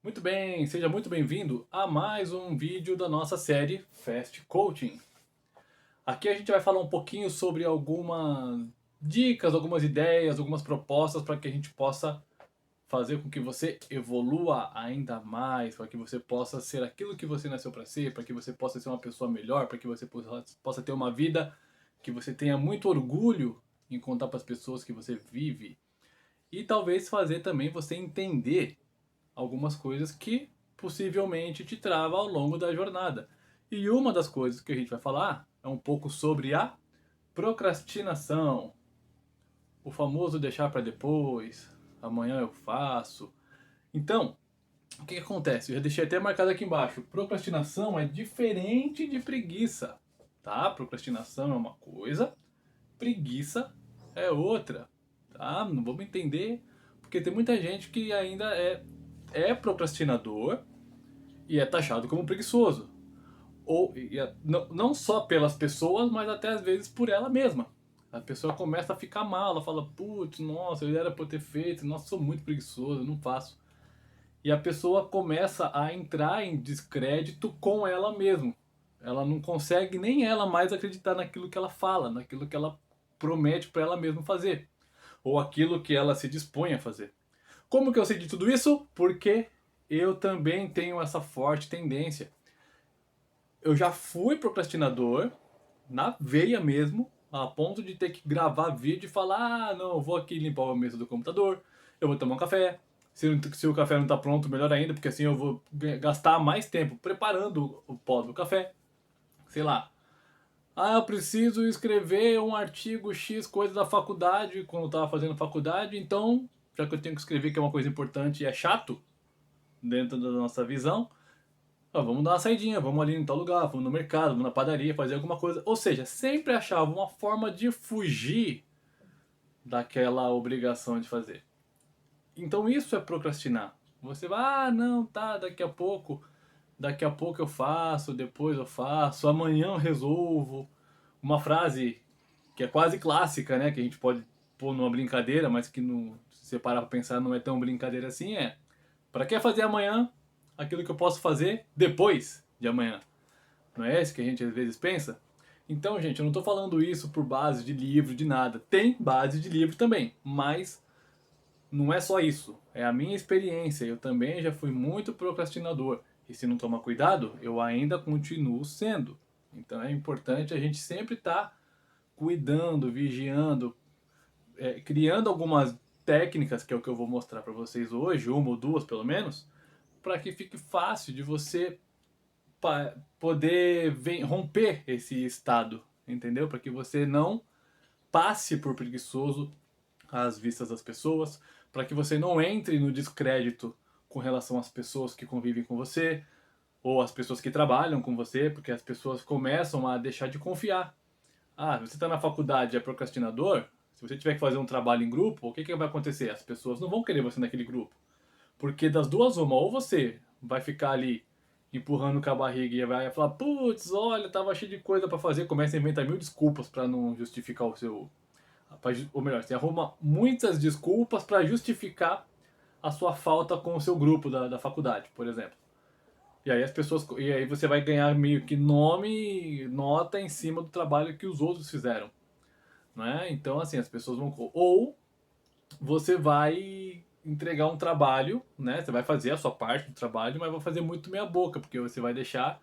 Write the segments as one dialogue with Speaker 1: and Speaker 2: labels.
Speaker 1: Muito bem, seja muito bem-vindo a mais um vídeo da nossa série Fast Coaching. Aqui a gente vai falar um pouquinho sobre algumas dicas, algumas ideias, algumas propostas para que a gente possa fazer com que você evolua ainda mais, para que você possa ser aquilo que você nasceu para ser, para que você possa ser uma pessoa melhor, para que você possa ter uma vida que você tenha muito orgulho em contar para as pessoas que você vive. E talvez fazer também você entender algumas coisas que possivelmente te trava ao longo da jornada. E uma das coisas que a gente vai falar é um pouco sobre a procrastinação, o famoso deixar para depois, amanhã eu faço. Então, o que acontece? Eu já deixei até marcado aqui embaixo. Procrastinação é diferente de preguiça, tá? Procrastinação é uma coisa, preguiça é outra, tá? Não vamos entender, porque tem muita gente que ainda é procrastinador e é taxado como preguiçoso. Ou não só pelas pessoas, mas até às vezes por ela mesma. A pessoa começa a ficar mal, ela fala, putz, nossa, eu era pra eu ter feito, nossa, sou muito preguiçoso, eu não faço. E a pessoa começa a entrar em descrédito com ela mesma. Ela não consegue nem ela mais acreditar naquilo que ela fala, naquilo que ela promete para ela mesma fazer. Ou aquilo que ela se dispõe a fazer. Como que eu sei de tudo isso? Porque eu também tenho essa forte tendência. Eu já fui procrastinador, na veia mesmo, a ponto de ter que gravar vídeo e falar: ah, não, eu vou aqui limpar a mesa do computador, eu vou tomar um café. Se o café não está pronto, melhor ainda, porque assim eu vou gastar mais tempo preparando o pó do café. Sei lá. Ah, eu preciso escrever um artigo X, coisa da faculdade, quando eu estava fazendo faculdade, então, já que eu tenho que escrever que é uma coisa importante e é chato, dentro da nossa visão, vamos dar uma saidinha, vamos ali em tal lugar, vamos no mercado, vamos na padaria, fazer alguma coisa. Ou seja, sempre achava uma forma de fugir daquela obrigação de fazer. Então isso é procrastinar. Você vai, ah, não, tá, daqui a pouco eu faço, depois eu faço, amanhã eu resolvo. Uma frase que é quase clássica, né, que a gente pode pôr numa brincadeira, mas que no, se você parar pra pensar não é tão brincadeira assim, é: para que fazer amanhã aquilo que eu posso fazer depois de amanhã? Não é esse que a gente às vezes pensa? Então, gente, eu não estou falando isso por base de livro, de nada. Tem base de livro também, mas não é só isso. É a minha experiência. Eu também já fui muito procrastinador. E se não tomar cuidado, eu ainda continuo sendo. Então é importante a gente sempre estar cuidando, vigiando, criando algumas técnicas, que é o que eu vou mostrar para vocês hoje, uma ou duas pelo menos, para que fique fácil de você poder romper esse estado, entendeu? Para que você não passe por preguiçoso às vistas das pessoas, para que você não entre no descrédito com relação às pessoas que convivem com você ou às pessoas que trabalham com você, porque as pessoas começam a deixar de confiar. Ah, você está na faculdade e é procrastinador, se você tiver que fazer um trabalho em grupo, o que, que vai acontecer? As pessoas não vão querer você naquele grupo. Porque das duas, uma, ou você vai ficar ali empurrando com a barriga e vai falar, putz, olha, tava cheio de coisa para fazer, começa a inventar mil desculpas para não justificar o seu. Ou melhor, você arruma muitas desculpas para justificar a sua falta com o seu grupo da faculdade, por exemplo. E aí as pessoas. E aí você vai ganhar meio que nome, nota em cima do trabalho que os outros fizeram. Né? Então, assim, as pessoas vão. Ou você vai entregar um trabalho, né? Você vai fazer a sua parte do trabalho, mas vai fazer muito meia boca, porque você vai deixar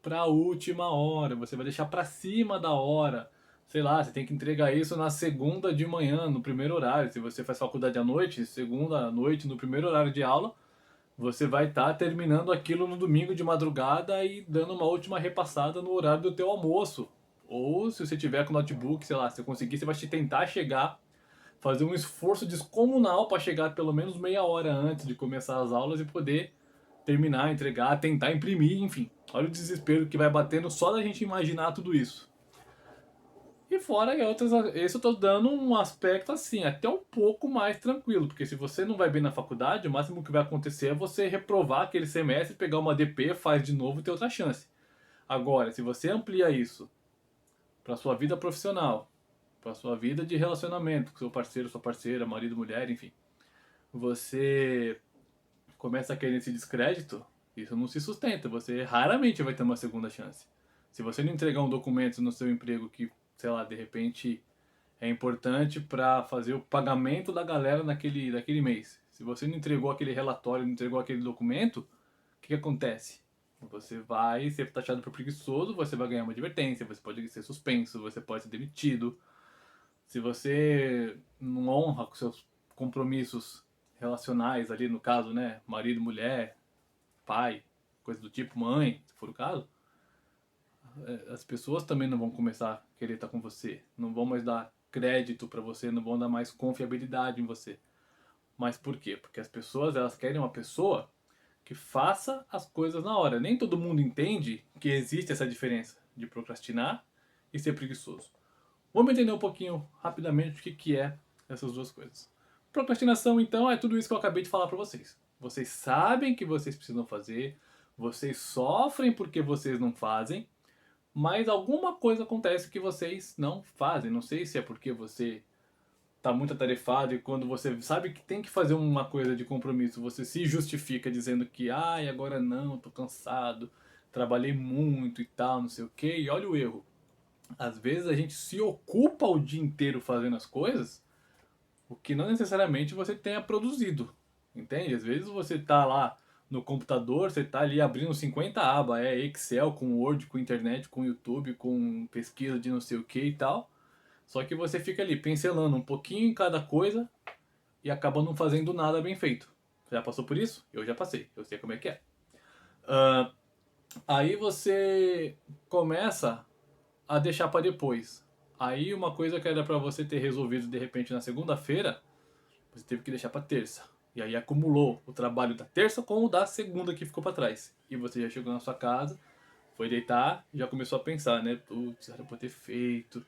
Speaker 1: para a última hora, você vai deixar para cima da hora. Sei lá, você tem que entregar isso na segunda de manhã, no primeiro horário. Se você faz faculdade à noite, segunda à noite, no primeiro horário de aula, você vai estar terminando aquilo no domingo de madrugada e dando uma última repassada no horário do teu almoço. Ou se você tiver com notebook, sei lá, se você conseguir, você vai tentar chegar, fazer um esforço descomunal para chegar pelo menos meia hora antes de começar as aulas e poder terminar, entregar, tentar imprimir, enfim. Olha o desespero que vai batendo só da gente imaginar tudo isso. E fora outras, esse eu tô dando um aspecto assim, até um pouco mais tranquilo, porque se você não vai bem na faculdade, o máximo que vai acontecer é você reprovar aquele semestre, pegar uma DP, faz de novo e ter outra chance. Agora, se você amplia isso para sua vida profissional, para sua vida de relacionamento com seu parceiro, sua parceira, marido, mulher, enfim, você começa a querer esse descrédito, isso não se sustenta. Você raramente vai ter uma segunda chance. Se você não entregar um documento no seu emprego que, sei lá, de repente é importante para fazer o pagamento da galera daquele mês. Se você não entregou aquele relatório, não entregou aquele documento, o que acontece? Você vai ser taxado por preguiçoso, você vai ganhar uma advertência, você pode ser suspenso, você pode ser demitido. Se você não honra com seus compromissos relacionais ali, no caso, né, marido, mulher, pai, coisa do tipo, mãe, se for o caso, as pessoas também não vão começar a querer estar com você, não vão mais dar crédito para você, não vão dar mais confiabilidade em você. Mas por quê? Porque as pessoas, elas querem uma pessoa que faça as coisas na hora. Nem todo mundo entende que existe essa diferença de procrastinar e ser preguiçoso. Vamos entender um pouquinho rapidamente o que é essas duas coisas. Procrastinação, então, é tudo isso que eu acabei de falar para vocês. Vocês sabem que vocês precisam fazer, vocês sofrem porque vocês não fazem, mas alguma coisa acontece que vocês não fazem. Não sei se é porque você está muito atarefado e quando você sabe que tem que fazer uma coisa de compromisso, você se justifica dizendo que, ai, agora não, tô cansado, trabalhei muito e tal, não sei o que, e olha o erro. Às vezes a gente se ocupa o dia inteiro fazendo as coisas, o que não necessariamente você tenha produzido, entende? Às vezes você tá lá no computador, você tá ali abrindo 50 abas, é Excel com Word, com internet, com YouTube, com pesquisa de não sei o que e tal, só que você fica ali pincelando um pouquinho em cada coisa e acaba não fazendo nada bem feito. Já passou por isso? Eu já passei, eu sei como é que é. Ah, aí você começa a deixar para depois. Aí uma coisa que era para você ter resolvido de repente na segunda-feira, você teve que deixar para terça. E aí acumulou o trabalho da terça com o da segunda que ficou para trás. E você já chegou na sua casa, foi deitar e já começou a pensar, né? Putz, era pra ter feito.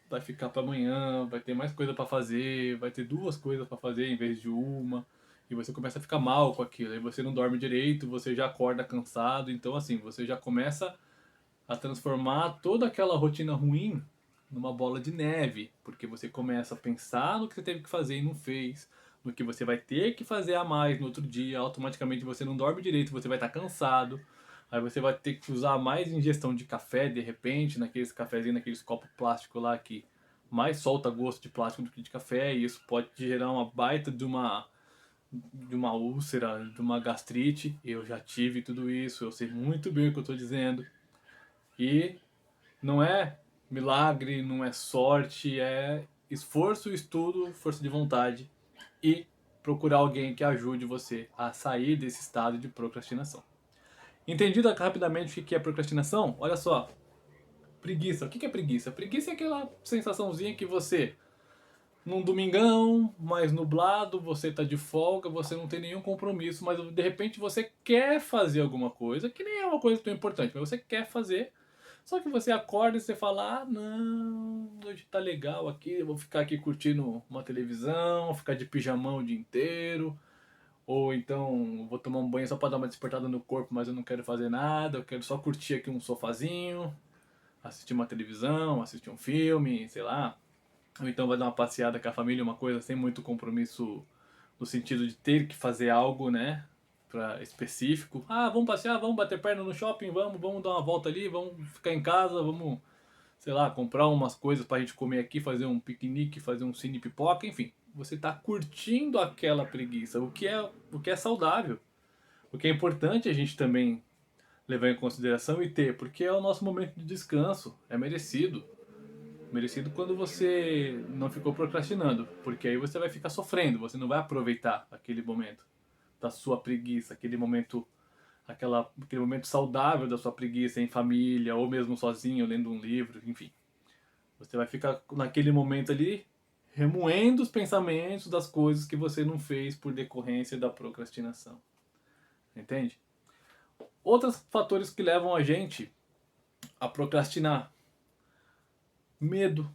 Speaker 1: Vai ficar para amanhã, vai ter mais coisa para fazer, vai ter duas coisas para fazer em vez de uma. E você começa a ficar mal com aquilo. Aí você não dorme direito, você já acorda cansado. Então assim, você já começa a transformar toda aquela rotina ruim numa bola de neve, porque você começa a pensar no que você teve que fazer e não fez, no que você vai ter que fazer a mais no outro dia, automaticamente você não dorme direito, você vai estar cansado, aí você vai ter que usar mais ingestão de café de repente, naqueles cafezinhos, naqueles copos plásticos lá que mais solta gosto de plástico do que de café, e isso pode te gerar uma baita de uma úlcera, de uma gastrite. Eu já tive tudo isso, eu sei muito bem o que eu estou dizendo. E não é milagre, não é sorte, é esforço, estudo, força de vontade e procurar alguém que ajude você a sair desse estado de procrastinação. Entendido rapidamente o que é procrastinação? Olha só, preguiça. O que é preguiça? Preguiça é aquela sensaçãozinha que você, num domingão, mais nublado, você tá de folga, você não tem nenhum compromisso, mas de repente você quer fazer alguma coisa, que nem é uma coisa tão importante, mas você quer fazer. Só que você acorda e você fala, ah, não, hoje tá legal aqui, eu vou ficar aqui curtindo uma televisão, ficar de pijamão o dia inteiro, ou então vou tomar um banho só pra dar uma despertada no corpo, mas eu não quero fazer nada, eu quero só curtir aqui um sofazinho, assistir uma televisão, assistir um filme, sei lá. Ou então vai dar uma passeada com a família, uma coisa sem muito compromisso no sentido de ter que fazer algo, né? Específico. Ah, vamos passear, vamos bater perna no shopping, vamos dar uma volta ali, vamos ficar em casa, vamos, sei lá, comprar umas coisas pra gente comer aqui, fazer um piquenique, fazer um cine pipoca, enfim. Você tá curtindo aquela preguiça, o que é saudável. O que é importante a gente também levar em consideração e ter, porque é o nosso momento de descanso, é merecido. Merecido quando você não ficou procrastinando, porque aí você vai ficar sofrendo, você não vai aproveitar aquele momento da sua preguiça, aquele momento saudável da sua preguiça em família, ou mesmo sozinho, lendo um livro, enfim. Você vai ficar naquele momento ali remoendo os pensamentos das coisas que você não fez por decorrência da procrastinação. Entende? Outros fatores que levam a gente a procrastinar: medo.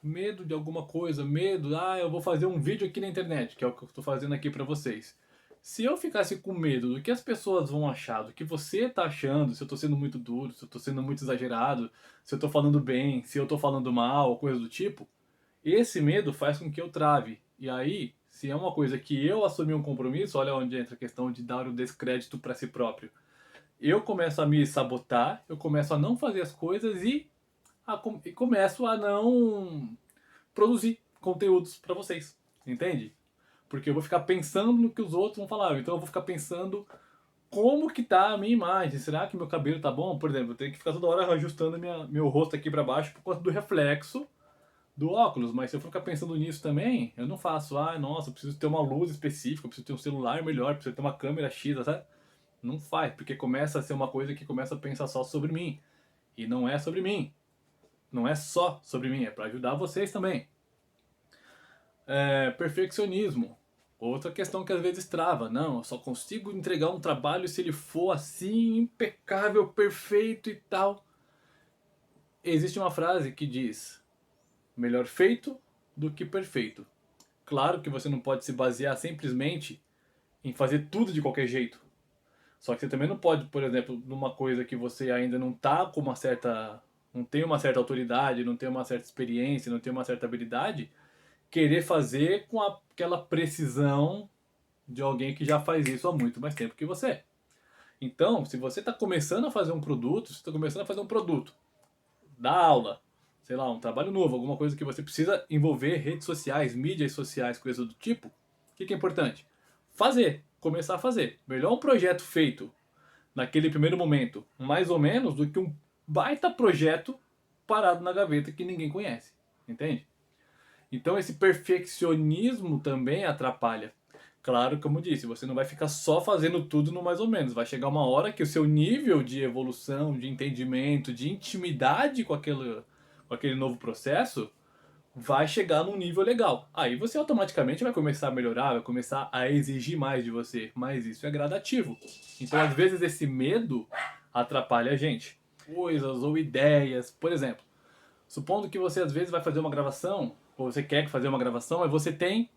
Speaker 1: Medo de alguma coisa, medo, eu vou fazer um vídeo aqui na internet, que é o que eu estou fazendo aqui para vocês. Se eu ficasse com medo do que as pessoas vão achar, do que você tá achando, se eu tô sendo muito duro, se eu tô sendo muito exagerado, se eu tô falando bem, se eu tô falando mal, coisa do tipo, esse medo faz com que eu trave. E aí, Se é uma coisa que eu assumi um compromisso, olha onde entra a questão de dar o descrédito para si próprio. Eu começo a me sabotar, eu começo a não fazer as coisas e começo a não produzir conteúdos para vocês, entende? Porque eu vou ficar pensando no que os outros vão falar, então eu vou ficar pensando como que tá a minha imagem, será que meu cabelo tá bom? Por exemplo, eu tenho que ficar toda hora ajustando meu rosto aqui para baixo por conta do reflexo do óculos, mas se eu for ficar pensando nisso também, eu não faço, nossa, eu preciso ter uma luz específica, eu preciso ter um celular melhor, eu preciso ter uma câmera X, sabe? Não faz, porque começa a ser uma coisa que começa a pensar só sobre mim. E não é sobre mim. Não é só sobre mim, é para ajudar vocês também. Perfeccionismo. Outra questão que às vezes trava. Não, eu só consigo entregar um trabalho se ele for assim, impecável, perfeito e tal. Existe uma frase que diz: melhor feito do que perfeito. Claro que você não pode se basear simplesmente em fazer tudo de qualquer jeito. Só que você também não pode, por exemplo, numa coisa que você ainda não tá com uma certa, não tem uma certa autoridade, não tem uma certa experiência, não tem uma certa habilidade, querer fazer com aquela precisão de alguém que já faz isso há muito mais tempo que você. Então, se você está começando a fazer um produto, você está começando a fazer um produto, dar aula, sei lá, um trabalho novo, alguma coisa que você precisa envolver redes sociais, mídias sociais, coisa do tipo, o que é importante? Fazer, começar a fazer. Melhor um projeto feito naquele primeiro momento, mais ou menos, do que um baita projeto parado na gaveta que ninguém conhece, entende? Então esse perfeccionismo também atrapalha. Claro, como eu disse, você não vai ficar só fazendo tudo no mais ou menos. Vai chegar uma hora que o seu nível de evolução, de entendimento, de intimidade com aquele novo processo vai chegar num nível legal. Aí você automaticamente vai começar a melhorar, vai começar a exigir mais de você. Mas isso é gradativo. Então, às vezes, esse medo atrapalha a gente. Coisas ou ideias. Por exemplo, supondo que você às vezes vai fazer uma gravação, ou você quer fazer uma gravação, mas você tem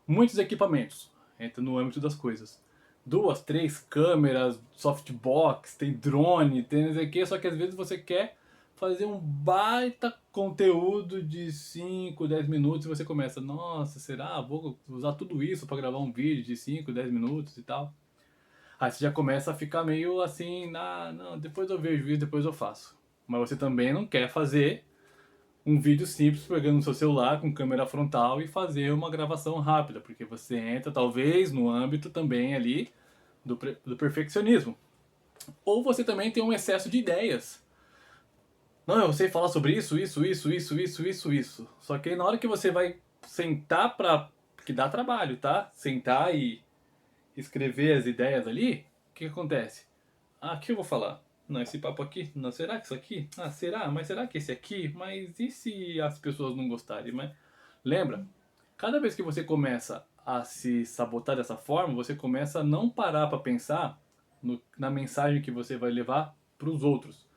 Speaker 1: muitos equipamentos. Entra no âmbito das coisas. 2, 3 câmeras, softbox, tem drone, tem não sei o que, só que às vezes você quer fazer um baita conteúdo de 5, 10 minutos e você começa, nossa, será? Vou usar tudo isso para gravar um vídeo de 5, 10 minutos e tal. Aí você já começa a ficar meio assim, não, depois eu vejo o vídeo, depois eu faço. Mas você também não quer fazer um vídeo simples pegando no seu celular com câmera frontal e fazer uma gravação rápida, porque você entra talvez no âmbito também ali do perfeccionismo. Ou você também tem um excesso de ideias. Não, eu sei falar sobre isso. Só que aí na hora que você vai sentar pra. Que dá trabalho, tá? Sentar e escrever as ideias ali, o que acontece? O que eu vou falar? Não, esse papo aqui, não, será que isso aqui? Será? Mas será que esse aqui? Mas e se as pessoas não gostarem? Mas lembra, cada vez que você começa a se sabotar dessa forma, você começa a não parar para pensar na mensagem que você vai levar para os outros.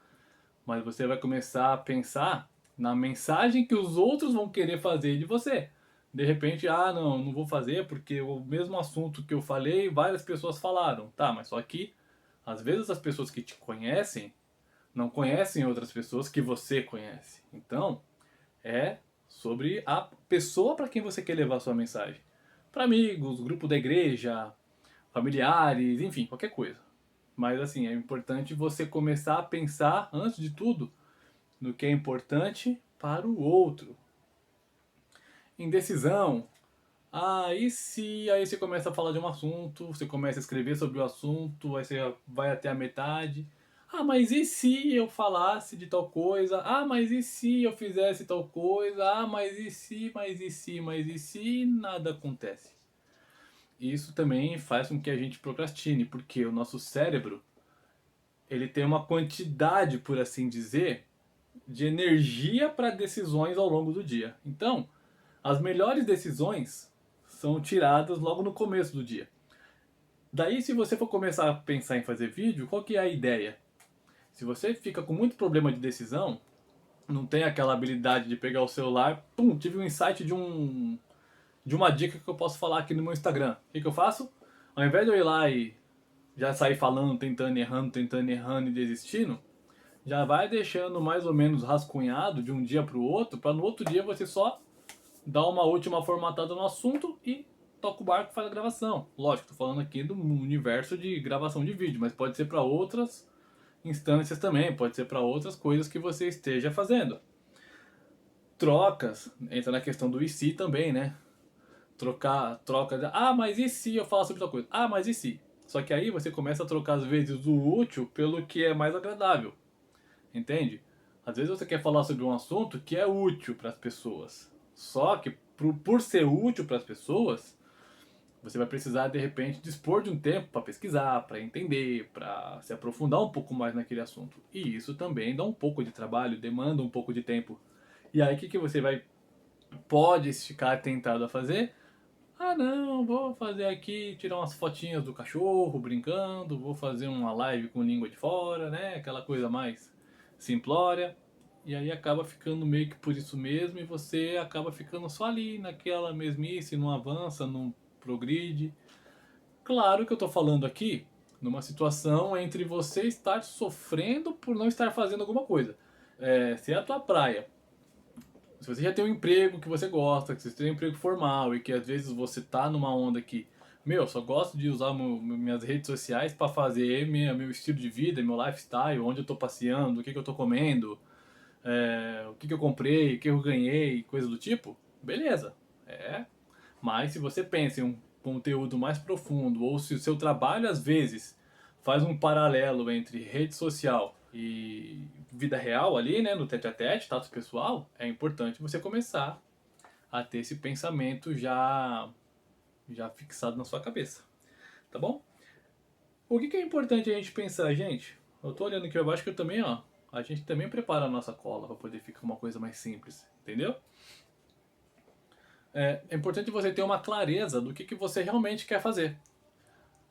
Speaker 1: Mas você vai começar a pensar na mensagem que os outros vão querer fazer de você. De repente, não vou fazer porque o mesmo assunto que eu falei, várias pessoas falaram. Tá, mas só que às vezes as pessoas que te conhecem não conhecem outras pessoas que você conhece. Então, é sobre a pessoa para quem você quer levar a sua mensagem. Para amigos, grupo da igreja, familiares, enfim, qualquer coisa. Mas assim, é importante você começar a pensar, antes de tudo, no que é importante para o outro. Indecisão. E se aí você começa a falar de um assunto, você começa a escrever sobre o assunto, aí você vai até a metade. Mas e se eu falasse de tal coisa? Mas e se eu fizesse tal coisa? Mas e se, mas e se nada acontece? Isso também faz com que a gente procrastine, porque o nosso cérebro, ele tem uma quantidade, por assim dizer, de energia para decisões ao longo do dia. Então, as melhores decisões são tiradas logo no começo do dia. Daí, se você for começar a pensar em fazer vídeo, qual que é a ideia? Se você fica com muito problema de decisão, não tem aquela habilidade de pegar o celular, tive um insight de uma dica que eu posso falar aqui no meu Instagram. O que eu faço? Ao invés de eu ir lá e já sair falando, tentando, errando e desistindo, já vai deixando mais ou menos rascunhado de um dia para o outro, para no outro dia você só dar uma última formatada no assunto e toca o barco e faz a gravação. Lógico, tô falando aqui do universo de gravação de vídeo, mas pode ser para outras instâncias também, pode ser para outras coisas que você esteja fazendo. Trocas, entra na questão do e se também, né? Mas e se eu falar sobre tal coisa? Ah, mas e se? Só que aí você começa a trocar às vezes o útil pelo que é mais agradável, entende? Às vezes você quer falar sobre um assunto que é útil para as pessoas. Só que por ser útil para as pessoas, você vai precisar de repente dispor de um tempo para pesquisar, para entender, para se aprofundar um pouco mais naquele assunto. E isso também dá um pouco de trabalho, demanda um pouco de tempo. E aí o que você pode ficar tentado a fazer? Ah, não, vou fazer aqui, tirar umas fotinhas do cachorro brincando, vou fazer uma live com língua de fora, né? Aquela coisa mais simplória. E aí acaba ficando meio que por isso mesmo e você acaba ficando só ali naquela mesmice, não avança, não progride. Claro que eu tô falando aqui numa situação entre você estar sofrendo por não estar fazendo alguma coisa. Se é a tua praia, se você já tem um emprego que você gosta, que você tem um emprego formal e que às vezes você tá numa onda que, meu, só gosto de usar minhas redes sociais para fazer meu estilo de vida, meu lifestyle, onde eu tô passeando, o que eu tô comendo, o que eu comprei, o que eu ganhei, coisa do tipo, beleza. Mas se você pensa em um conteúdo mais profundo, ou se o seu trabalho às vezes faz um paralelo entre rede social e vida real ali, né, no tete-a-tete, status pessoal, é importante você começar a ter esse pensamento já fixado na sua cabeça, tá bom? O que é importante a gente pensar, gente? Eu tô olhando aqui abaixo que eu também, ó, a gente também prepara a nossa cola para poder ficar uma coisa mais simples, entendeu? É importante você ter uma clareza do que você realmente quer fazer.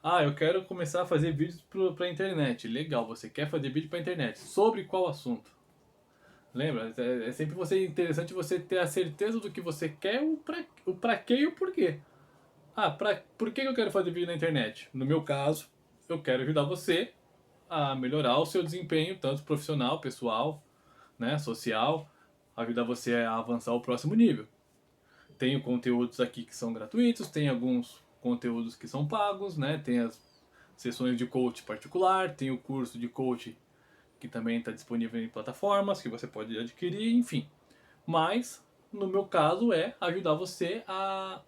Speaker 1: Ah, eu quero começar a fazer vídeos para a internet. Legal, você quer fazer vídeo para a internet. Sobre qual assunto? Lembra? É sempre interessante você ter a certeza do que você quer, o pra quê e o porquê. Ah, por que eu quero fazer vídeo na internet? No meu caso, eu quero ajudar você a melhorar o seu desempenho, tanto profissional, pessoal, né, social, ajudar você a avançar ao próximo nível. Tenho conteúdos aqui que são gratuitos, tem alguns conteúdos que são pagos, né? Tem as sessões de coach particular, tem o curso de coach que também está disponível em plataformas que você pode adquirir, enfim. Mas, no meu caso, é ajudar você a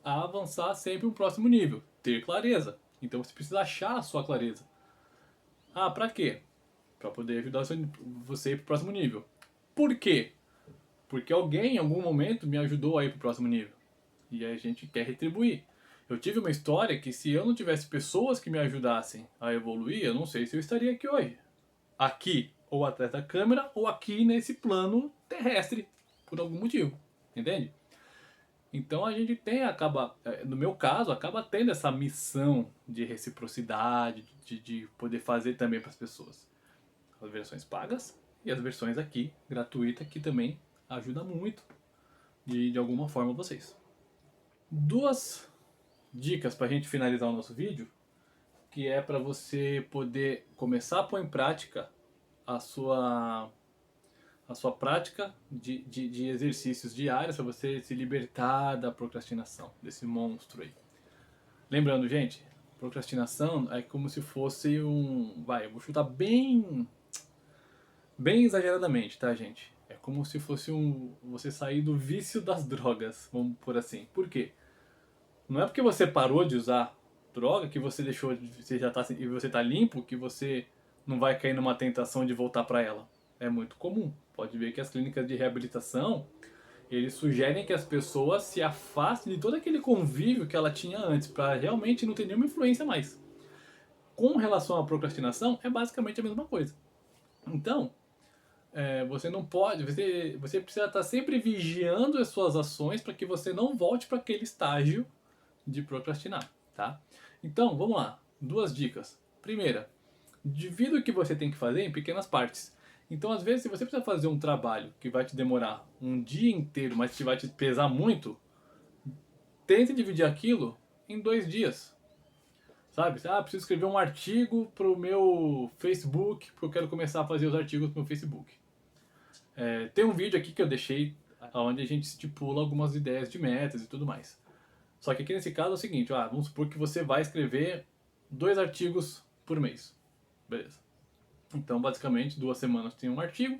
Speaker 1: avançar sempre um próximo nível, ter clareza. Então você precisa achar a sua clareza. Ah, pra quê? Pra poder ajudar você a ir pro próximo nível. Por quê? Porque alguém em algum momento me ajudou a ir pro próximo nível. E a gente quer retribuir. Eu tive uma história que se eu não tivesse pessoas que me ajudassem a evoluir, eu não sei se eu estaria aqui hoje. Aqui, ou atrás da câmera, ou aqui nesse plano terrestre, por algum motivo. Entende? Então a gente no meu caso, acaba tendo essa missão de reciprocidade, de poder fazer também para as pessoas. As versões pagas e as versões aqui, gratuita, que também ajuda muito de alguma forma vocês. Duas dicas para a gente finalizar o nosso vídeo, que é para você poder começar a pôr em prática a sua, a sua prática de exercícios diários para você se libertar da procrastinação, desse monstro aí. Lembrando, gente, procrastinação é como se fosse eu vou chutar bem exageradamente, tá, gente? É como se fosse você sair do vício das drogas, vamos por assim. Por quê? Não é porque você parou de usar droga que você deixou, você já tá e você tá limpo que você não vai cair numa tentação de voltar para ela. É muito comum. Pode ver que as clínicas de reabilitação, eles sugerem que as pessoas se afastem de todo aquele convívio que ela tinha antes, para realmente não ter nenhuma influência mais. Com relação à procrastinação, é basicamente a mesma coisa. Então, você não pode, você precisa estar sempre vigiando as suas ações para que você não volte para aquele estágio de procrastinar, tá? Então, vamos lá. Duas dicas. Primeira, divida o que você tem que fazer em pequenas partes. Então, às vezes, se você precisa fazer um trabalho que vai te demorar um dia inteiro, mas que vai te pesar muito, tente dividir aquilo em 2 dias. Sabe? Preciso escrever um artigo para o meu Facebook, porque eu quero começar a fazer os artigos para o meu Facebook. Tem um vídeo aqui que eu deixei, onde a gente estipula algumas ideias de metas e tudo mais. Só que aqui nesse caso é o seguinte, vamos supor que você vai escrever 2 artigos por mês. Beleza. Então, basicamente, 2 semanas tem um artigo,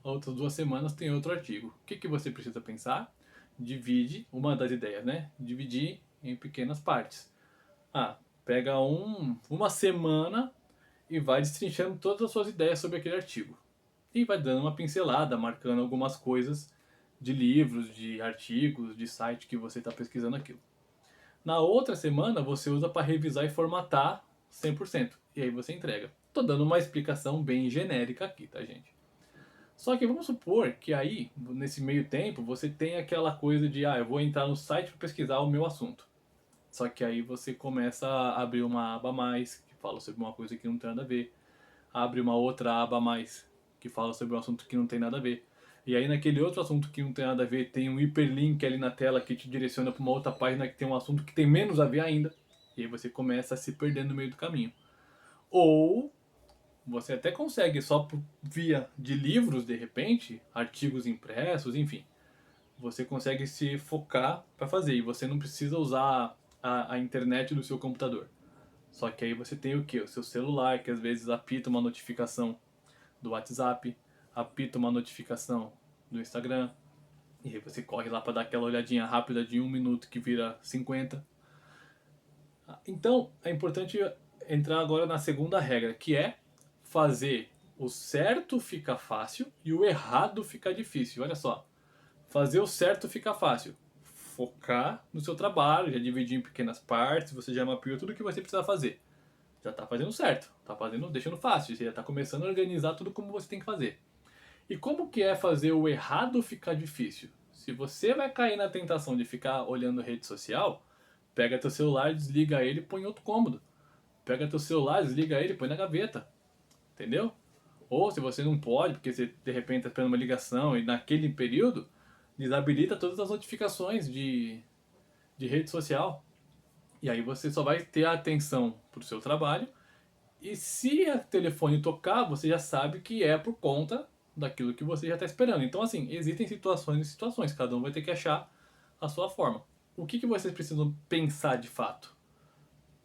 Speaker 1: outras 2 semanas tem outro artigo. O que você precisa pensar? Divide, uma das ideias, né? Dividir em pequenas partes. Pega uma semana e vai destrinchando todas as suas ideias sobre aquele artigo. E vai dando uma pincelada, marcando algumas coisas de livros, de artigos, de site que você está pesquisando aquilo. Na outra semana você usa para revisar e formatar 100%. E aí você entrega. Tô dando uma explicação bem genérica aqui, tá, gente? Só que vamos supor que aí, nesse meio tempo, você tem aquela coisa de, eu vou entrar no site para pesquisar o meu assunto. Só que aí você começa a abrir uma aba a mais, que fala sobre uma coisa que não tem nada a ver. Abre uma outra aba a mais, que fala sobre um assunto que não tem nada a ver. E aí naquele outro assunto que não tem nada a ver, tem um hiperlink ali na tela que te direciona para uma outra página que tem um assunto que tem menos a ver ainda. E aí você começa a se perder no meio do caminho. Ou você até consegue só via de livros, de repente, artigos impressos, enfim. Você consegue se focar para fazer e você não precisa usar a internet do seu computador. Só que aí você tem o que? O seu celular, que às vezes apita uma notificação do WhatsApp, apita uma notificação do Instagram, e aí você corre lá para dar aquela olhadinha rápida de 1 minuto que vira 50. Então, é importante entrar agora na segunda regra, que é fazer o certo ficar fácil e o errado ficar difícil. Olha só, fazer o certo fica fácil. Focar no seu trabalho, já dividir em pequenas partes, você já mapeou tudo o que você precisa fazer. Já está fazendo certo, está fazendo, deixando fácil, você já está começando a organizar tudo como você tem que fazer. E como que é fazer o errado ficar difícil? Se você vai cair na tentação de ficar olhando rede social, pega teu celular, desliga ele e põe em outro cômodo. Pega teu celular, desliga ele e põe na gaveta. Entendeu? Ou se você não pode, porque você de repente está esperando uma ligação e naquele período, desabilita todas as notificações de rede social. E aí você só vai ter a atenção para o seu trabalho. E se o telefone tocar, você já sabe que é por conta daquilo que você já está esperando. Então, assim, existem situações e situações. Cada um vai ter que achar a sua forma. O que vocês precisam pensar de fato?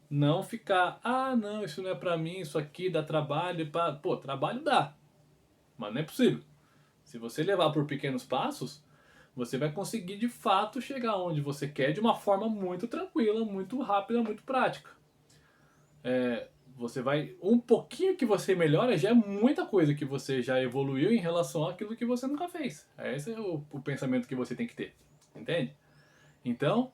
Speaker 1: Não ficar, não, isso não é pra mim, isso aqui dá trabalho. Pô, trabalho dá, mas não é possível. Se você levar por pequenos passos, você vai conseguir de fato chegar onde você quer de uma forma muito tranquila, muito rápida, muito prática. Você vai, um pouquinho que você melhora já é muita coisa que você já evoluiu em relação àquilo que você nunca fez. Esse é o pensamento que você tem que ter, entende? Então,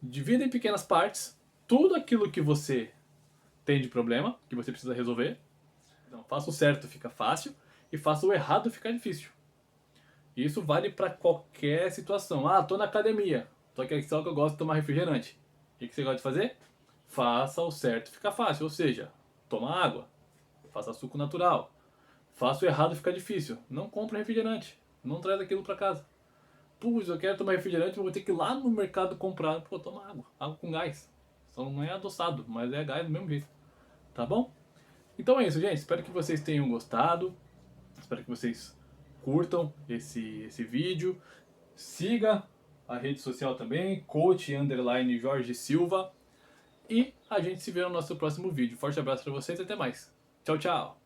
Speaker 1: divida em pequenas partes tudo aquilo que você tem de problema, que você precisa resolver. Então, faça o certo, fica fácil, e faça o errado, fica difícil. E isso vale para qualquer situação. Tô na academia, só que eu gosto de tomar refrigerante. O que você gosta de fazer? Faça o certo, fica fácil. Ou seja, toma água, faça suco natural. Faça o errado, fica difícil. Não compre refrigerante, não traz aquilo para casa. Putz, eu quero tomar refrigerante, eu vou ter que ir lá no mercado comprar. Pô, toma água, água com gás. Só não é adoçado, mas é gás do mesmo jeito. Tá bom? Então é isso, gente. Espero que vocês tenham gostado. Espero que vocês curtam esse vídeo. Siga a rede social também, coach_Jorge Silva. E a gente se vê no nosso próximo vídeo. Forte abraço para vocês e até mais. Tchau, tchau!